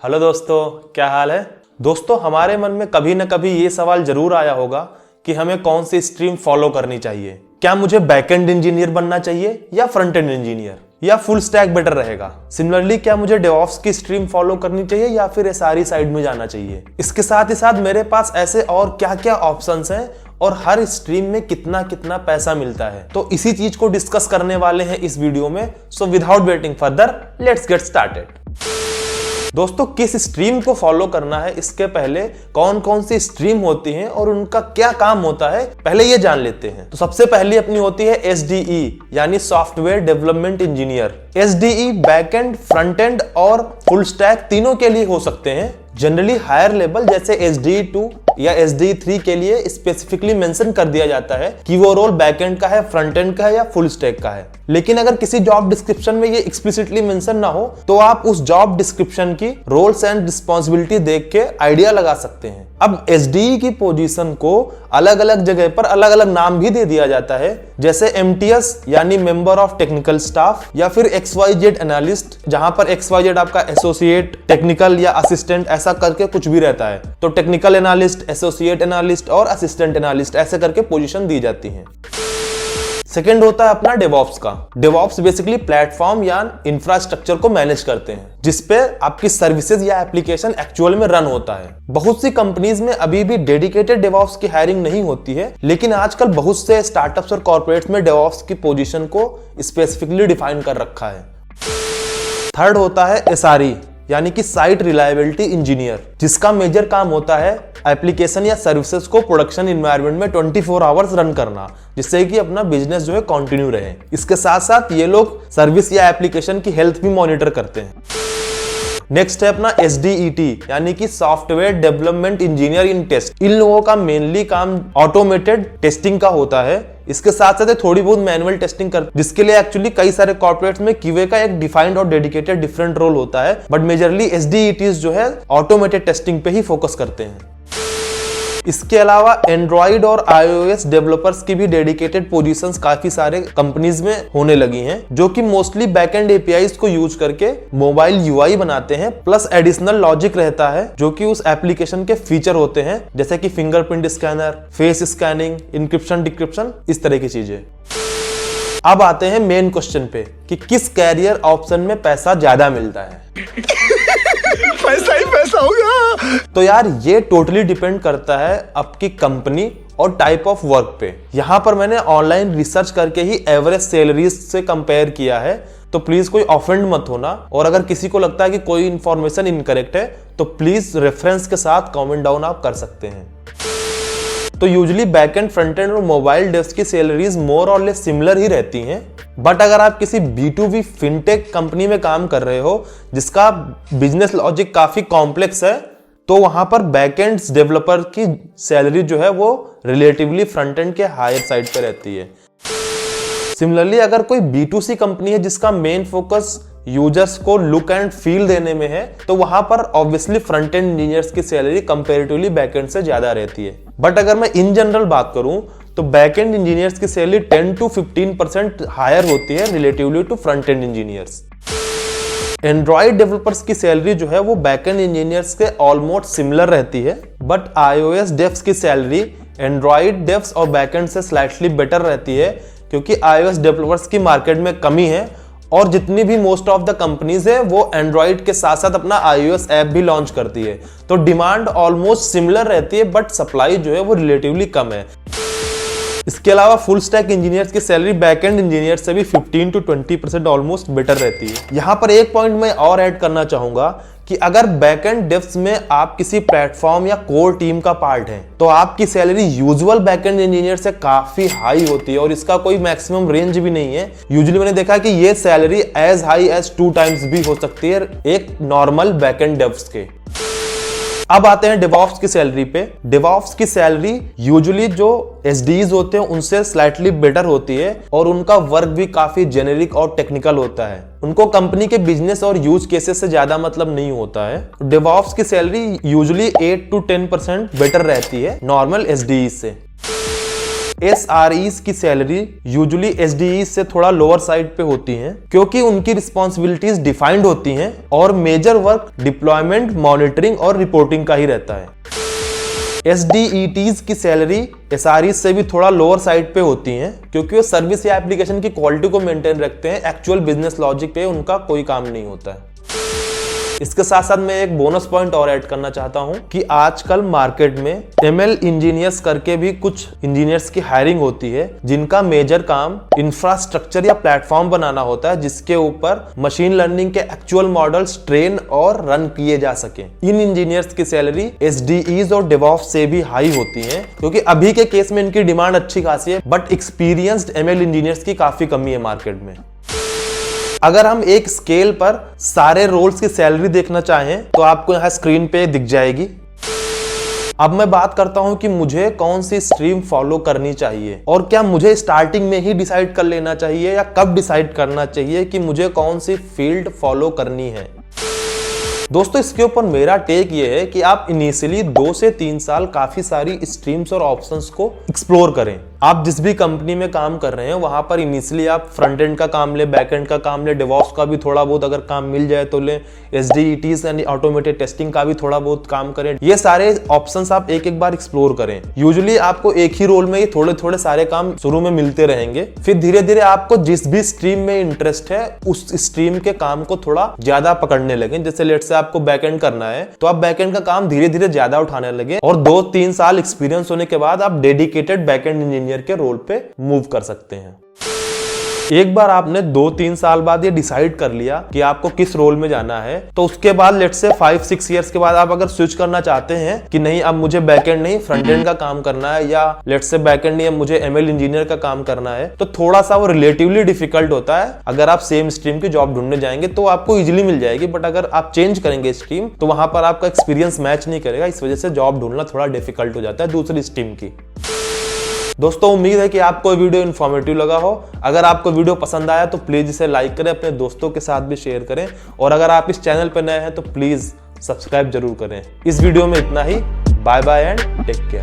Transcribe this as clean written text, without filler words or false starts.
Hello दोस्तों, क्या हाल है। दोस्तों, हमारे मन में कभी न कभी ये सवाल जरूर आया होगा कि हमें कौन सी स्ट्रीम फॉलो करनी चाहिए। क्या मुझे बैकएंड इंजीनियर बनना चाहिए या फ्रंट एंड इंजीनियर या फुल स्टैक बेटर रहेगा। सिमिलरली, क्या मुझे डेवऑप्स की स्ट्रीम फॉलो करनी चाहिए या फिर एसआरई साइड में जाना चाहिए। इसके साथ ही साथ मेरे पास ऐसे और क्या क्या ऑप्शंस हैं और हर स्ट्रीम में कितना कितना पैसा मिलता है, तो इसी चीज को डिस्कस करने वाले हैं इस वीडियो में। So without waiting further, let's get started. दोस्तों, किस स्ट्रीम को फॉलो करना है इसके पहले कौन कौन सी स्ट्रीम होती हैं और उनका क्या काम होता है, पहले ये जान लेते हैं। तो सबसे पहली अपनी होती है SDE यानी software development engineer. SDE backend, front end और फुल स्टैक तीनों के लिए हो सकते हैं। जनरली हायर लेवल जैसे SDE 2 या SDE 3 के लिए स्पेसिफिकली मेंशन कर दिया जाता है कि वो रोल बैकएंड का है, फ्रंट एंड का है या फुल स्टैक का है। लेकिन अगर किसी जॉब डिस्क्रिप्शन में ये एक्सप्लिसिटली मेंशन ना हो तो आप उस जॉब डिस्क्रिप्शन की रोल्स एंड रिस्पॉन्सिबिलिटी देख के आइडिया लगा सकते हैं। अब SDE की पोजीशन को अलग अलग जगह पर अलग अलग नाम भी दे दिया जाता है, जैसे MTS यानी मेंबर ऑफ टेक्निकल स्टाफ या फिर XYZ एनालिस्ट, जहां पर XYZ आपका एसोसिएट, टेक्निकल या असिस्टेंट ऐसा करके कुछ भी रहता है। तो टेक्निकल एनालिस्ट, एसोसिएट एनालिस्ट और असिस्टेंट एनालिस्ट ऐसे करके पोजीशन दी जाती है। सेकेंड होता है अपना डेवऑप्स का। डेवऑप्स बेसिकली प्लेटफॉर्म या इंफ्रास्ट्रक्चर को मैनेज करते हैं जिसपे आपकी सर्विसेज या एप्लीकेशन एक्चुअल में रन होता है। बहुत सी कंपनीज में अभी भी डेडिकेटेड डेवऑप्स की हायरिंग नहीं होती है, लेकिन आजकल बहुत से स्टार्टअप्स और कॉर्पोरेट्स में डेवऑप्स की पोजीशन को स्पेसिफिकली डिफाइन कर रखा है। थर्ड होता है SRE यानी कि साइट रिलायबिलिटी इंजीनियर, जिसका मेजर काम होता है एप्लीकेशन या सर्विसेज को प्रोडक्शन एनवायरनमेंट में 24 आवर्स रन करना, जिससे कि अपना बिजनेस जो है कंटिन्यू रहे। इसके साथ साथ ये लोग सर्विस या एप्लीकेशन की हेल्थ भी मॉनिटर करते हैं। नेक्स्ट है अपना SDET यानी कि software development engineer in test. इन लोगों का मेनली काम ऑटोमेटेड टेस्टिंग का होता है। इसके साथ साथ थोड़ी बहुत मैनुअल टेस्टिंग कर, जिसके लिए एक्चुअली कई सारे कॉर्पोरेट्स में QA का एक डिफाइंड और डेडिकेटेड डिफरेंट रोल होता है, बट मेजरली SDETs जो है ऑटोमेटेड टेस्टिंग पे ही फोकस करते हैं। इसके अलावा एंड्रॉइड और iOS डेवलपर्स की भी डेडिकेटेड पोजीशंस काफी सारे कंपनीज में होने लगी हैं, जो कि मोस्टली बैकएंड APIs को यूज करके मोबाइल UI बनाते हैं। प्लस एडिशनल लॉजिक रहता है जो कि उस एप्लीकेशन के फीचर होते हैं, जैसे कि fingerprint scanner, face scanning, encryption, decryption, इस तरह की चीजें। अब आते हैं मेन क्वेश्चन पे कि किस कैरियर ऑप्शन में पैसा ज्यादा मिलता है। पैसा ही पैसा होगा। तो यार, ये टोटली डिपेंड करता है आपकी कंपनी और टाइप ऑफ वर्क पे। यहां पर मैंने ऑनलाइन रिसर्च करके ही एवरेज सैलरीज से कंपेयर किया है, तो प्लीज कोई ऑफेंड मत होना। और अगर किसी को लगता है कि कोई इंफॉर्मेशन इनकरेक्ट है तो प्लीज रेफरेंस के साथ कमेंट डाउन आप कर सकते हैं। तो यूजुअली बैकएंड, फ्रंट एंड और मोबाइल डेव्स की सैलरीज मोर और लेस सिमिलर ही रहती हैं। बट अगर आप किसी B2B फिनटेक कंपनी में काम कर रहे हो जिसका बिजनेस लॉजिक काफी कॉम्प्लेक्स है, तो वहां पर बैकएंड डेवलपर की सैलरी जो है वो रिलेटिवली फ्रंट एंड के हायर साइड पे रहती है। सिमिलरली, अगर कोई B2C कंपनी है जिसका मेन फोकस यूजर्स को लुक एंड फील देने में है, तो वहां पर ऑब्वियसली फ्रंट एंड इंजीनियर्स की सैलरी कंपैरेटिवली बैकएंड से ज्यादा रहती है। बट अगर मैं इन जनरल बात करूं तो बैकएंड इंजीनियर्स की सैलरी 10 to 15% हायर होती है relatively to front end engineers. Android developers की सैलरी जो है वो बैकएंड इंजीनियर्स के ऑलमोस्ट सिमिलर रहती है, बट iOS डेव्स की सैलरी एंड्रॉइड डेव्स और बैकएंड से स्लाइटली बेटर रहती है, क्योंकि iOS डेवलपर्स की मार्केट में कमी है और जितनी भी मोस्ट ऑफ द कंपनीज है वो एंड्रॉइड के साथ साथ अपना iOS ऐप भी लॉन्च करती है। तो डिमांड ऑलमोस्ट सिमिलर रहती है, बट सप्लाई जो है वो रिलेटिवली कम है। इसके अलावा फुल स्टैक इंजीनियर्स की सैलरी बैकएंड इंजीनियर से भी 15 to 20% ऑलमोस्ट बेटर रहती है। यहाँ पर एक पॉइंट मैं और ऐड करना चाहूंगा कि अगर बैकएंड डेव्स में आप किसी प्लेटफॉर्म या कोर टीम का पार्ट है तो आपकी सैलरी यूजुअल बैकएंड इंजीनियर से काफी हाई होती है और इसका कोई मैक्सिमम रेंज भी नहीं है। यूजुअली मैंने देखा कि ये salary as high as 2 times भी हो सकती है एक नॉर्मल बैकएंड डेव्स के। अब आते हैं डेवऑप्स की सैलरी पे। डेवऑप्स की सैलरी यूजुअली जो SDEs होते हैं उनसे स्लाइटली बेटर होती है और उनका वर्क भी काफी जेनेरिक और टेक्निकल होता है। उनको कंपनी के बिजनेस और यूज केसेस से ज्यादा मतलब नहीं होता है। डेवऑप्स की सैलरी यूजुअली 8 to 10% बेटर रहती है नॉर्मल SDEs से। SREs की सैलरी यूजुअली SDEs से थोड़ा लोअर साइड पे होती हैं क्योंकि उनकी रिस्पॉन्सिबिलिटीज डिफाइंड होती हैं और मेजर वर्क डिप्लॉयमेंट, मॉनिटरिंग और रिपोर्टिंग का ही रहता है। SDETs की सैलरी SREs से भी थोड़ा लोअर साइड पे होती हैं क्योंकि वो सर्विस या एप्लीकेशन की क्वालिटी को मेंटेन रखते हैं, एक्चुअल बिजनेस लॉजिक पे उनका कोई काम नहीं होता है। इसके साथ साथ मैं एक बोनस पॉइंट और ऐड करना चाहता हूं कि आजकल मार्केट में ML इंजीनियर्स करके भी कुछ इंजीनियर्स की हायरिंग होती है जिनका मेजर काम इंफ्रास्ट्रक्चर या प्लेटफॉर्म बनाना होता है जिसके ऊपर मशीन लर्निंग के एक्चुअल मॉडल्स ट्रेन और रन किए जा सके। इन इंजीनियर्स की सैलरी SDEs और DevOps से भी हाई होती है क्योंकि अभी के केस में इनकी डिमांड अच्छी खासी है, बट एक्सपीरियंस्ड ML इंजीनियर्स की काफी कमी है मार्केट में। अगर हम एक स्केल पर सारे रोल्स की सैलरी देखना चाहें तो आपको यहाँ स्क्रीन पे दिख जाएगी। अब मैं बात करता हूं कि मुझे कौन सी स्ट्रीम फॉलो करनी चाहिए और क्या मुझे स्टार्टिंग में ही डिसाइड कर लेना चाहिए या कब डिसाइड करना चाहिए कि मुझे कौन सी फील्ड फॉलो करनी है। दोस्तों, इसके ऊपर मेरा टेक ये है कि आप इनिशियली 2 से 3 साल काफी सारी स्ट्रीम्स और ऑप्शंस को एक्सप्लोर करें। आप जिस भी कंपनी में काम कर रहे हैं वहां पर इनिशियली आप फ्रंट एंड का काम ले, बैक एंड का काम ले, डेवऑप्स का भी थोड़ा बहुत अगर काम मिल जाए तो ले, SDETs यानी ऑटोमेटेड टेस्टिंग का भी थोड़ा बहुत काम करें। ये सारे ऑप्शंस आप एक एक बार एक्सप्लोर करें। यूजुअली आपको एक ही रोल में ये थोड़े थोड़े सारे काम शुरू में मिलते रहेंगे, फिर धीरे धीरे आपको जिस भी स्ट्रीम में इंटरेस्ट है उस स्ट्रीम के काम को थोड़ा ज्यादा पकड़ने लगे। जैसे लेट से आपको बैकएंड करना है तो आप बैकएंड का काम धीरे धीरे ज्यादा उठाने लगे और 2-3 साल एक्सपीरियंस होने के बाद आप डेडिकेटेड बैकएंड इंजीनियर के रोल पे मूव कर सकते हैं। एक बार आपने 2-3 साल बाद ये डिसाइड कर लिया कि आपको किस रोल में जाना है तो उसके बाद लेट से 5-6 इयर्स के बाद आप अगर स्विच करना चाहते हैं कि नहीं अब मुझे बैकएंड नहीं फ्रंट एंड का काम करना है या लेट से बैकएंड नहीं अब मुझे ML इंजीनियर का काम करना है, तो थोड़ा सा वो रिलेटिवली डिफिकल्ट होता है। अगर आप सेम स्ट्रीम की जॉब ढूंढने जाएंगे तो आपको इजिली मिल जाएगी, बट अगर आप चेंज करेंगे स्ट्रीम तो वहां पर आपका एक्सपीरियंस मैच नहीं करेगा, इस वजह से जॉब ढूंढना थोड़ा डिफिकल्ट हो जाता है दूसरी स्ट्रीम की। दोस्तों, उम्मीद है कि आपको वीडियो इन्फॉर्मेटिव लगा हो। अगर आपको वीडियो पसंद आया तो प्लीज इसे लाइक करें, अपने दोस्तों के साथ भी शेयर करें और अगर आप इस चैनल पर नए हैं तो प्लीज सब्सक्राइब जरूर करें। इस वीडियो में इतना ही। Bye bye and take care.